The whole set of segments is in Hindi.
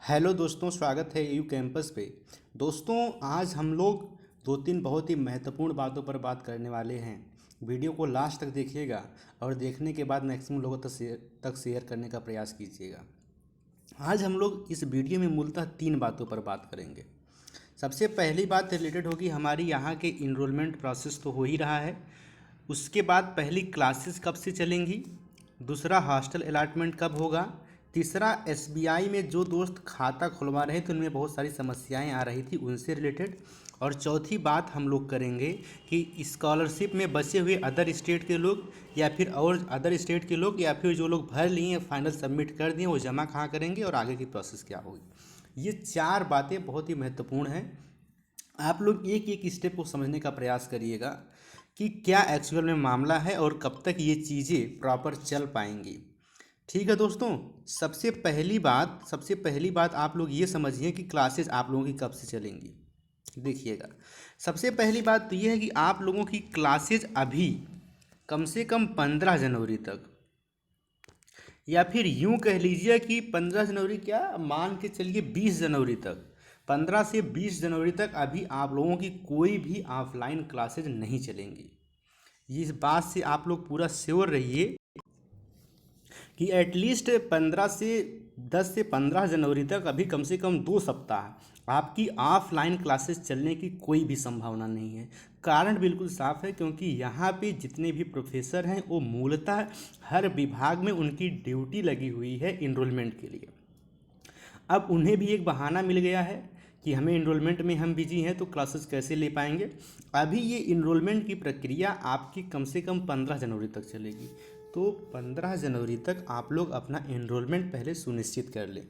हेलो दोस्तों, स्वागत है यू कैंपस पे। दोस्तों, आज हम लोग दो तीन बहुत ही महत्वपूर्ण बातों पर बात करने वाले हैं। वीडियो को लास्ट तक देखिएगा और देखने के बाद मैक्सिमम लोगों तक शेयर करने का प्रयास कीजिएगा। आज हम लोग इस वीडियो में मूलतः तीन बातों पर बात करेंगे। सबसे पहली बात रिलेटेड होगी हमारी यहाँ के इनरोलमेंट प्रोसेस तो हो ही रहा है। उसके बाद पहली क्लासेस कब से चलेंगी, दूसरा हॉस्टल अलॉटमेंट कब होगा, तीसरा एसबीआई में जो दोस्त खाता खुलवा रहे थे उनमें बहुत सारी समस्याएं आ रही थी उनसे रिलेटेड, और चौथी बात हम लोग करेंगे कि स्कॉलरशिप में बचे हुए अदर स्टेट के लोग या फिर और अदर स्टेट के लोग या फिर जो लोग भर लिए फाइनल सबमिट कर दिए वो जमा कहाँ करेंगे और आगे की प्रोसेस क्या होगी। ये चार बातें बहुत ही महत्वपूर्ण हैं। आप लोग एक एक स्टेप को समझने का प्रयास करिएगा कि क्या एक्चुअल में मामला है और कब तक ये चीज़ें प्रॉपर चल पाएंगी। ठीक है दोस्तों, सबसे पहली बात आप लोग ये समझिए कि क्लासेस आप लोगों की कब से चलेंगी। देखिएगा, सबसे पहली बात तो ये है कि आप लोगों की क्लासेज अभी कम से कम 15 जनवरी तक, या फिर यूं कह लीजिए कि 15 जनवरी क्या, मान के चलिए 20 जनवरी तक, 15 से 20 जनवरी तक अभी आप लोगों की कोई भी ऑफलाइन क्लासेज नहीं चलेंगी। इस बात से आप लोग पूरा श्योर रहिए कि एटलीस्ट 10 से 15 जनवरी तक अभी कम से कम 2 सप्ताह आपकी ऑफलाइन क्लासेस चलने की कोई भी संभावना नहीं है। कारण बिल्कुल साफ है, क्योंकि यहाँ पे जितने भी प्रोफेसर हैं वो मूलतः हर विभाग में उनकी ड्यूटी लगी हुई है इनरोलमेंट के लिए। अब उन्हें भी एक बहाना मिल गया है कि हमें इनरोलमेंट में हम बिजी हैं तो क्लासेस कैसे ले पाएंगे। अभी ये इनरोलमेंट की प्रक्रिया आपकी कम से कम 15 जनवरी तक चलेगी, तो 15 जनवरी तक आप लोग अपना इनरोलमेंट पहले सुनिश्चित कर लें।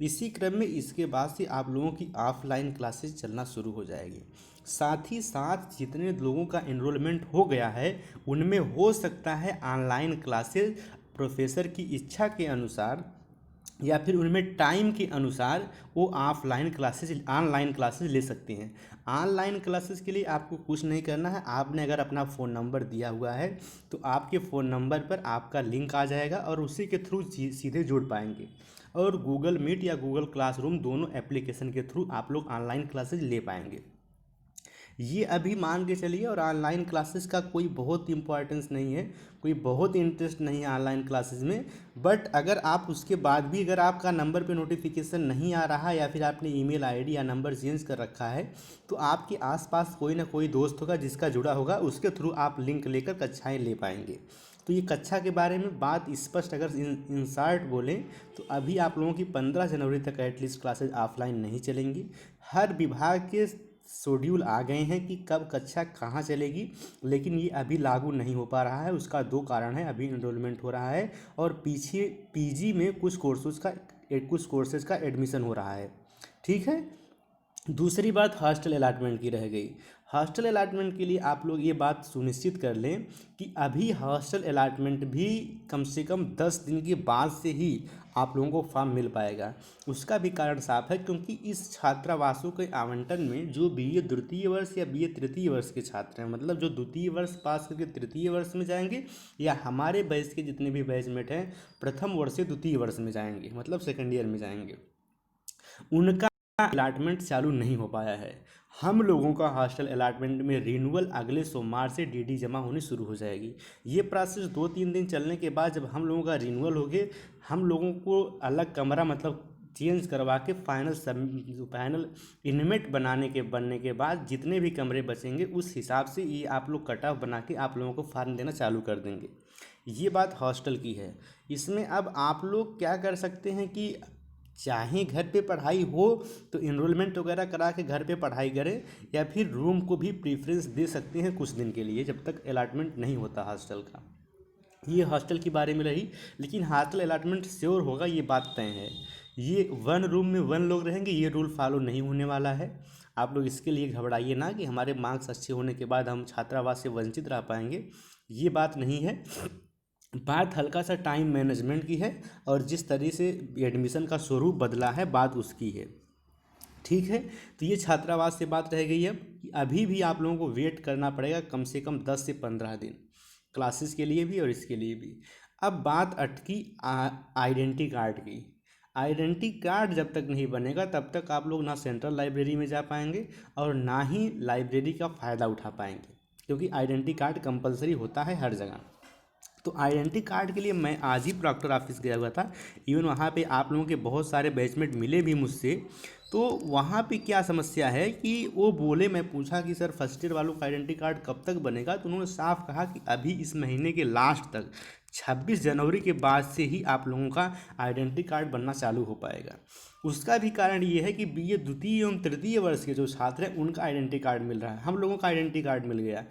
इसी क्रम में इसके बाद से आप लोगों की ऑफलाइन क्लासेस चलना शुरू हो जाएगी। साथ ही साथ जितने लोगों का इनरोलमेंट हो गया है उनमें हो सकता है ऑनलाइन क्लासेस प्रोफेसर की इच्छा के अनुसार या फिर उनमें टाइम के अनुसार वो ऑनलाइन क्लासेस ले सकते हैं। ऑनलाइन क्लासेस के लिए आपको कुछ नहीं करना है। आपने अगर अपना फ़ोन नंबर दिया हुआ है तो आपके फ़ोन नंबर पर आपका लिंक आ जाएगा और उसी के थ्रू सीधे जुड़ पाएंगे, और गूगल मीट या गूगल क्लासरूम दोनों एप्लीकेशन के थ्रू आप लोग ऑनलाइन क्लासेज ले पाएंगे। ये अभी मान के चलिए, और ऑनलाइन क्लासेस का कोई बहुत इंपॉर्टेंस नहीं है, कोई बहुत इंटरेस्ट नहीं है ऑनलाइन क्लासेस में। बट अगर आप उसके बाद भी अगर आपका नंबर पे नोटिफिकेशन नहीं आ रहा या फिर आपने ईमेल आईडी या नंबर चेंज कर रखा है, तो आपके आसपास कोई ना कोई दोस्त होगा जिसका जुड़ा होगा, उसके थ्रू आप लिंक लेकर कक्षाएँ ले पाएंगे। तो ये कक्षा के बारे में बात स्पष्ट अगर इन शार्ट बोलें तो अभी आप लोगों की 15 जनवरी तक एटलीस्ट क्लासेज ऑफलाइन नहीं चलेंगी। हर विभाग के शेड्यूल आ गए हैं कि कब कक्षा कहाँ चलेगी, लेकिन ये अभी लागू नहीं हो पा रहा है। उसका दो कारण है, अभी इनरोलमेंट हो रहा है और पीछे पीजी में कुछ कोर्सेज का एडमिशन हो रहा है। ठीक है। दूसरी बात हॉस्टल अलॉटमेंट की रह गई। हॉस्टल अलॉटमेंट के लिए आप लोग ये बात सुनिश्चित कर लें कि अभी हॉस्टल अलॉटमेंट भी कम से कम 10 दिन के बाद से ही आप लोगों को फॉर्म मिल पाएगा। उसका भी कारण साफ है, क्योंकि इस छात्रावासों के आवंटन में जो बीए द्वितीय वर्ष या बीए तृतीय वर्ष के छात्र हैं, मतलब जो द्वितीय वर्ष पास करके तृतीय वर्ष में जाएंगे, या हमारे बैच के जितने भी बैचमेट हैं प्रथम वर्ष से द्वितीय वर्ष में जाएंगे, मतलब सेकेंड ईयर में जाएंगे, उनका अलॉटमेंट चालू नहीं हो पाया है। हम लोगों का हॉस्टल अलॉटमेंट में रिन्यूअल अगले सोमवार से डीडी जमा होनी शुरू हो जाएगी। ये प्रोसेस 2-3 दिन चलने के बाद जब हम लोगों का रिन्यूअल हो गए, हम लोगों को अलग कमरा मतलब चेंज करवा के फाइनल इनमेट बनने के बाद जितने भी कमरे बचेंगे उस हिसाब से ये आप लोग कट ऑफ बना के आप लोगों को फार्म देना चालू कर देंगे। ये बात हॉस्टल की है। इसमें अब आप लोग क्या कर सकते हैं कि चाहे घर पे पढ़ाई हो तो इनरोलमेंट वगैरह करा के घर पे पढ़ाई करें, या फिर रूम को भी प्रीफरेंस दे सकते हैं कुछ दिन के लिए जब तक अलॉटमेंट नहीं होता हॉस्टल का। ये हॉस्टल के बारे में रही, लेकिन हॉस्टल अलॉटमेंट श्योर होगा, ये बात तय है। ये 1 रूम में 1 लोग रहेंगे, ये रूल फॉलो नहीं होने वाला है। आप लोग इसके लिए घबराइए ना कि हमारे मार्क्स अच्छे होने के बाद हम छात्रावास से वंचित रह पाएंगे, ये बात नहीं है। बात हल्का सा टाइम मैनेजमेंट की है, और जिस तरीके से एडमिशन का स्वरूप बदला है बात उसकी है। ठीक है। तो ये छात्रावास से बात रह गई है कि अभी भी आप लोगों को वेट करना पड़ेगा कम से कम 10 से 15 दिन क्लासेस के लिए भी और इसके लिए भी। अब बात अटकी आइडेंटिटी कार्ड की। आइडेंटिटी कार्ड जब तक नहीं बनेगा तब तक आप लोग ना सेंट्रल लाइब्रेरी में जा पाएंगे और ना ही लाइब्रेरी का फ़ायदा उठा पाएंगे, क्योंकि आइडेंटिटी कार्ड कंपलसरी होता है हर जगह। तो आइडेंटिटी कार्ड के लिए मैं आज ही प्रॉक्टर ऑफिस गया हुआ था। इवन वहाँ पे आप लोगों के बहुत सारे बैचमेट मिले भी मुझसे। तो वहाँ पे क्या समस्या है कि वो बोले, मैं पूछा कि सर फर्स्ट ईयर वालों का आइडेंटिटी कार्ड कब तक बनेगा, तो उन्होंने साफ कहा कि अभी इस महीने के लास्ट तक 26 जनवरी के बाद से ही आप लोगों का आइडेंटिटी कार्ड बनना चालू हो पाएगा। उसका भी कारण ये है कि बीए द्वितीय एवं तृतीय वर्ष के जो छात्र हैं उनका आइडेंटिटी कार्ड मिल रहा है, हम लोगों का आइडेंटिटी कार्ड मिल गया।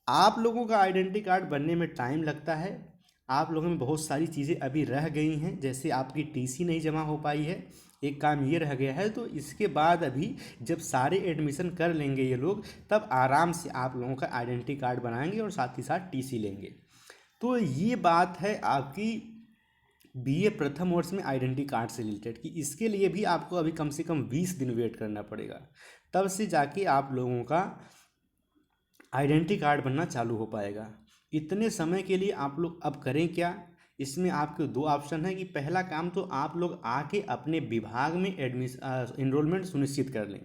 आप लोगों का आइडेंटिटी कार्ड बनने में टाइम लगता है। आप लोगों में बहुत सारी चीज़ें अभी रह गई हैं, जैसे आपकी टीसी नहीं जमा हो पाई है, एक काम ये रह गया है। तो इसके बाद अभी जब सारे एडमिशन कर लेंगे ये लोग, तब आराम से आप लोगों का आइडेंटिटी कार्ड बनाएंगे और साथ ही साथ टीसी लेंगे। तो ये बात है आपकी बीए प्रथम वर्ष में आइडेंटिटी कार्ड से रिलेटेड, कि इसके लिए भी आपको अभी कम से कम 20 दिन वेट करना पड़ेगा, तब से जाके आप लोगों का आइडेंटिटी कार्ड बनना चालू हो पाएगा। इतने समय के लिए आप लोग अब करें क्या? इसमें आपके दो ऑप्शन है कि पहला काम तो आप लोग आके अपने विभाग में इनरोलमेंट सुनिश्चित कर लें।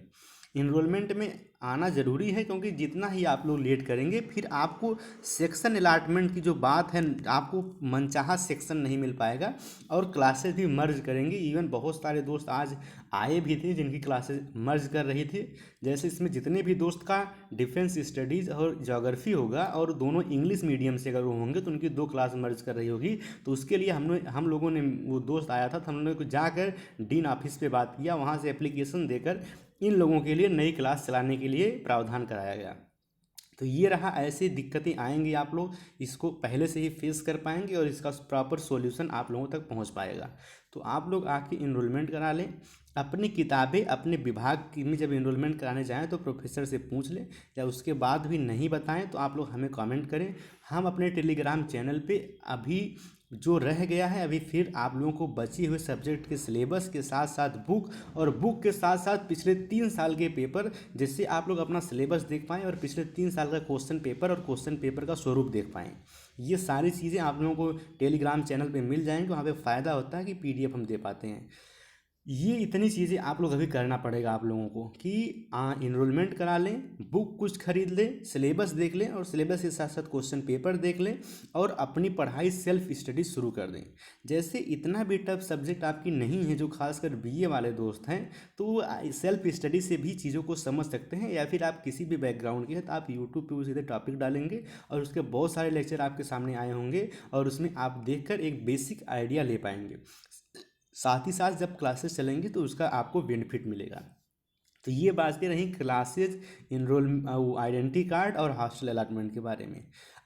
इनरोलमेंट में आना ज़रूरी है, क्योंकि जितना ही आप लोग लेट करेंगे फिर आपको सेक्शन अलॉटमेंट की जो बात है, आपको मनचाहा सेक्शन नहीं मिल पाएगा और क्लासेस भी मर्ज करेंगे। इवन बहुत सारे दोस्त आज आए भी थे जिनकी क्लासेस मर्ज कर रही थी। जैसे इसमें जितने भी दोस्त का डिफेंस स्टडीज़ और ज्योग्राफी होगा और दोनों इंग्लिश मीडियम से अगर वो होंगे तो उनकी 2 क्लास मर्ज कर रही होगी। तो उसके लिए हम लोगों ने, वो दोस्त आया था तो हम लोगों को जाकर डीन ऑफिस पे बात किया, वहाँ से एप्लीकेशन देकर इन लोगों के लिए नई क्लास चलाने के लिए प्रावधान कराया गया। तो ये रहा, ऐसी दिक्कतें आएंगी, आप लोग इसको पहले से ही फेस कर पाएंगे और इसका प्रॉपर सॉल्यूशन आप लोगों तक पहुंच पाएगा। तो आप लोग आके इनरोलमेंट करा लें। अपनी किताबें अपने विभाग में जब इनरोलमेंट कराने जाएं तो प्रोफेसर से पूछ लें, या उसके बाद भी नहीं बताएं तो आप लोग हमें कमेंट करें। हम अपने टेलीग्राम चैनल पे अभी जो रह गया है, अभी फिर आप लोगों को बचे हुए सब्जेक्ट के सिलेबस के साथ साथ बुक, और बुक के साथ साथ पिछले 3 साल के पेपर, जिससे आप लोग अपना सिलेबस देख पाएँ और पिछले 3 साल का क्वेश्चन पेपर और क्वेश्चन पेपर का स्वरूप देख पाएँ। ये सारी चीज़ें आप लोगों को टेलीग्राम चैनल पे मिल जाएंगी। वहाँ पे फ़ायदा होता है कि पीडीएफ हम दे पाते हैं। ये इतनी चीज़ें आप लोग अभी करना पड़ेगा आप लोगों को कि इनरोलमेंट करा लें, बुक कुछ खरीद लें, सिलेबस देख लें और सिलेबस के साथ साथ क्वेश्चन पेपर देख लें और अपनी पढ़ाई सेल्फ स्टडी शुरू कर दें। जैसे इतना भी टफ सब्जेक्ट आपकी नहीं है, जो खासकर बीए वाले दोस्त हैं, तो वो सेल्फ स्टडी से भी चीज़ों को समझ सकते हैं। या फिर आप किसी भी बैकग्राउंड के हैं तो आप यूट्यूब पर सीधे टॉपिक डालेंगे और उसके बहुत सारे लेक्चर आपके सामने आए होंगे और उसमें आप देखकर एक बेसिक आइडिया ले पाएंगे। साथ ही साथ जब क्लासेस चलेंगी तो उसका आपको बेनिफिट मिलेगा। तो ये बातें रही क्लासेज, इनरोल, आइडेंटिटी कार्ड और हॉस्टल अलॉटमेंट के बारे में।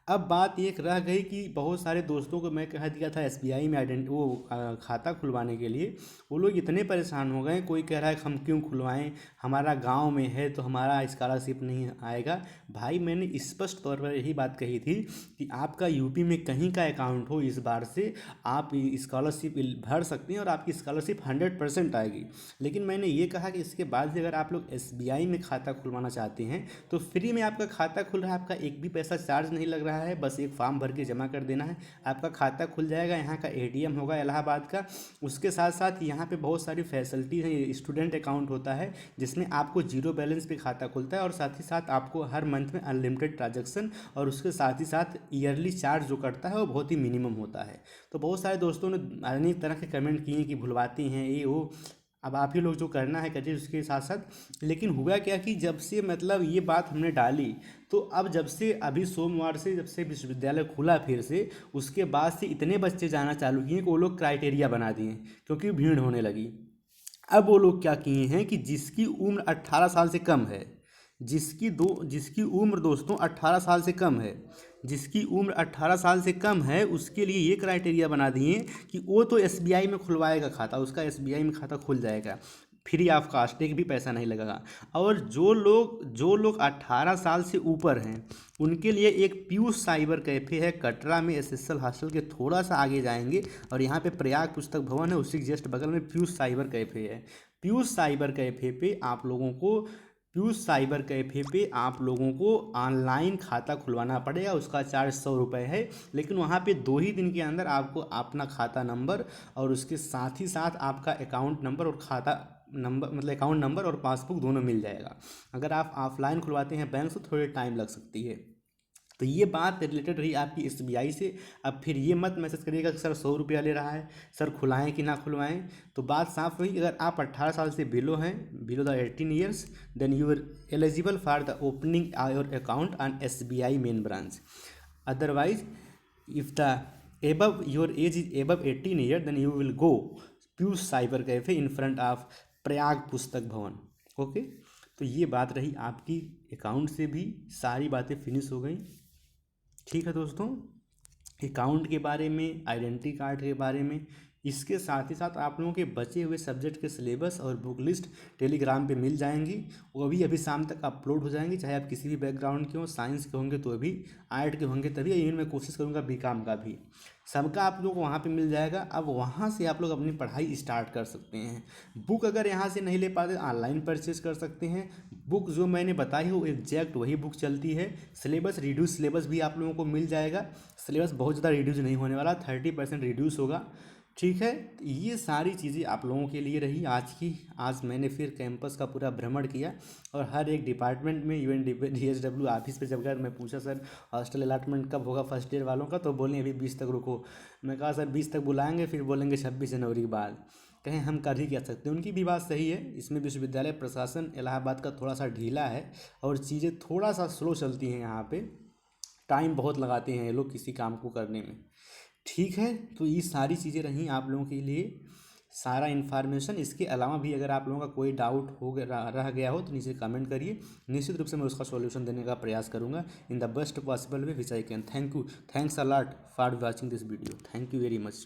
अब बात एक रह गई कि बहुत सारे दोस्तों को मैं कह दिया था एसबीआई में खाता खुलवाने के लिए, वो लोग इतने परेशान हो गए। कोई कह रहा है कि हम क्यों खुलवाएं, हमारा गांव में है तो हमारा स्कॉलरशिप नहीं आएगा। भाई मैंने स्पष्ट तौर पर यही बात कही थी कि आपका यूपी में कहीं का अकाउंट हो, इस बार से आप स्कॉलरशिप भर सकते हैं और आपकी स्कॉलरशिप 100% आएगी। लेकिन मैंने ये कहा कि इसके बाद भी अगर आप लोग एसबीआई में खाता खुलवाना चाहते हैं तो फ्री में आपका खाता खुल रहा है, आपका एक भी पैसा चार्ज नहीं लग रहा है, बस एक फॉर्म भर के जमा कर देना है, आपका खाता खुल जाएगा। यहाँ का एटीएम होगा इलाहाबाद का। उसके साथ साथ यहाँ पे बहुत सारी फैसिलिटीज़ हैं। स्टूडेंट अकाउंट होता है जिसमें आपको 0 बैलेंस पे खाता खुलता है और साथ ही साथ आपको हर मंथ में अनलिमिटेड ट्रांजैक्शन, और उसके साथ ही साथ ईयरली चार्ज जो कटता है वो बहुत ही मिनिमम होता है। तो बहुत सारे दोस्तों ने अनेक तरह के कमेंट किए कि भुलवाते हैं ये वो। अब आप ही लोग जो करना है करिए उसके साथ साथ। लेकिन हुआ क्या कि जब से मतलब ये बात हमने डाली, तो अब जब से अभी सोमवार से जब से विश्वविद्यालय खुला फिर से, उसके बाद से इतने बच्चे जाना चालू किए कि वो लोग क्राइटेरिया बना दिए क्योंकि भीड़ होने लगी। अब वो लोग क्या किए हैं कि जिसकी उम्र 18 साल से कम है, जिसकी उम्र दोस्तों 18 साल से कम है, जिसकी उम्र 18 साल से कम है, उसके लिए ये क्राइटेरिया बना दिए कि वो तो एसबीआई में खुलवाएगा खाता, उसका एसबीआई में खाता खुल जाएगा, फ्री ऑफ कास्ट, एक भी पैसा नहीं लगेगा। और जो लोग 18 साल से ऊपर हैं उनके लिए एक पीयूष साइबर कैफ़े है कटरा में, एसएसएल हॉस्टल के थोड़ा सा आगे जाएंगे और यहाँ पे प्रयाग पुस्तक भवन है, उसी के जस्ट बगल में पीयूष साइबर कैफ़े है। पीयूष साइबर कैफ़े पे आप लोगों को पीयूष साइबर कैफ़े पे आप लोगों को ऑनलाइन खाता खुलवाना पड़ेगा। उसका चार्ज 100 रुपये है, लेकिन वहाँ पे 2 ही दिन के अंदर आपको अपना खाता नंबर और उसके साथ ही साथ आपका अकाउंट नंबर और खाता नंबर, मतलब अकाउंट नंबर और पासबुक दोनों मिल जाएगा। अगर आप ऑफलाइन खुलवाते हैं बैंक से, थोड़ी टाइम लग सकती है। तो ये बात रिलेटेड रही आपकी SBI से। अब फिर ये मत मैसेज करिएगा कि सर 100 रुपया ले रहा है, सर खुलाएं कि ना खुलवाएं। तो बात साफ हुई, अगर आप 18 साल से बिलो हैं, below the 18 years, then you are eligible for the opening your account on SBI main branch. Otherwise if the above your age is above 18 year, then you will go Piyush cyber cafe in front of Prayag पुस्तक भवन। ओके, तो ये बात रही आपकी अकाउंट से भी सारी बातें फिनिश हो गई। ठीक है दोस्तों, अकाउंट के बारे में, आइडेंटिटी कार्ड के बारे में, इसके साथ ही साथ आप लोगों के बचे हुए सब्जेक्ट के सिलेबस और बुक लिस्ट टेलीग्राम पे मिल जाएंगी। वो भी अभी शाम तक अपलोड हो जाएंगी, चाहे आप किसी भी बैकग्राउंड के हो, साइंस के होंगे तो भी, आर्ट के होंगे तभी, इवन मैं कोशिश करूँगा बीकॉम का भी, सबका आप लोग को वहाँ पे मिल जाएगा। अब वहाँ से आप लोग अपनी पढ़ाई स्टार्ट कर सकते हैं। बुक अगर यहाँ से नहीं ले पाते, ऑनलाइन परचेज कर सकते हैं। बुक जो मैंने बताई है वो एग्जैक्ट वही बुक चलती है। सिलेबस, रिड्यूस सिलेबस भी आप लोगों को मिल जाएगा। सिलेबस बहुत ज़्यादा रिड्यूस नहीं होने वाला, 30% रिड्यूस होगा। ठीक है, तो ये सारी चीज़ें आप लोगों के लिए रही आज की। आज मैंने फिर कैंपस का पूरा भ्रमण किया और हर एक डिपार्टमेंट में, इवन DSW ऑफिस पे जब गया, मैं पूछा सर हॉस्टल अलॉटमेंट कब होगा फर्स्ट ईयर वालों का, तो बोले अभी 20 तक रुको। मैं कहा सर 20 तक बुलाएंगे, फिर बोलेंगे 26 जनवरी के बाद। कहें हम कर ही क्या सकते हैं, उनकी भी बात सही है। इसमें विश्वविद्यालय प्रशासन इलाहाबाद का थोड़ा सा ढीला है और चीज़ें थोड़ा सा स्लो चलती हैं यहाँ पे, टाइम बहुत लगाते हैं ये लोग किसी काम को करने में। ठीक है, तो ये सारी चीज़ें रहीं आप लोगों के लिए, सारा इन्फॉर्मेशन। इसके अलावा भी अगर आप लोगों का कोई डाउट हो गया, रह गया हो, तो नीचे कमेंट करिए, निश्चित रूप से मैं उसका सॉल्यूशन देने का प्रयास करूंगा in the best possible way which I can. Thank you, thanks a lot for watching this video, thank you very much.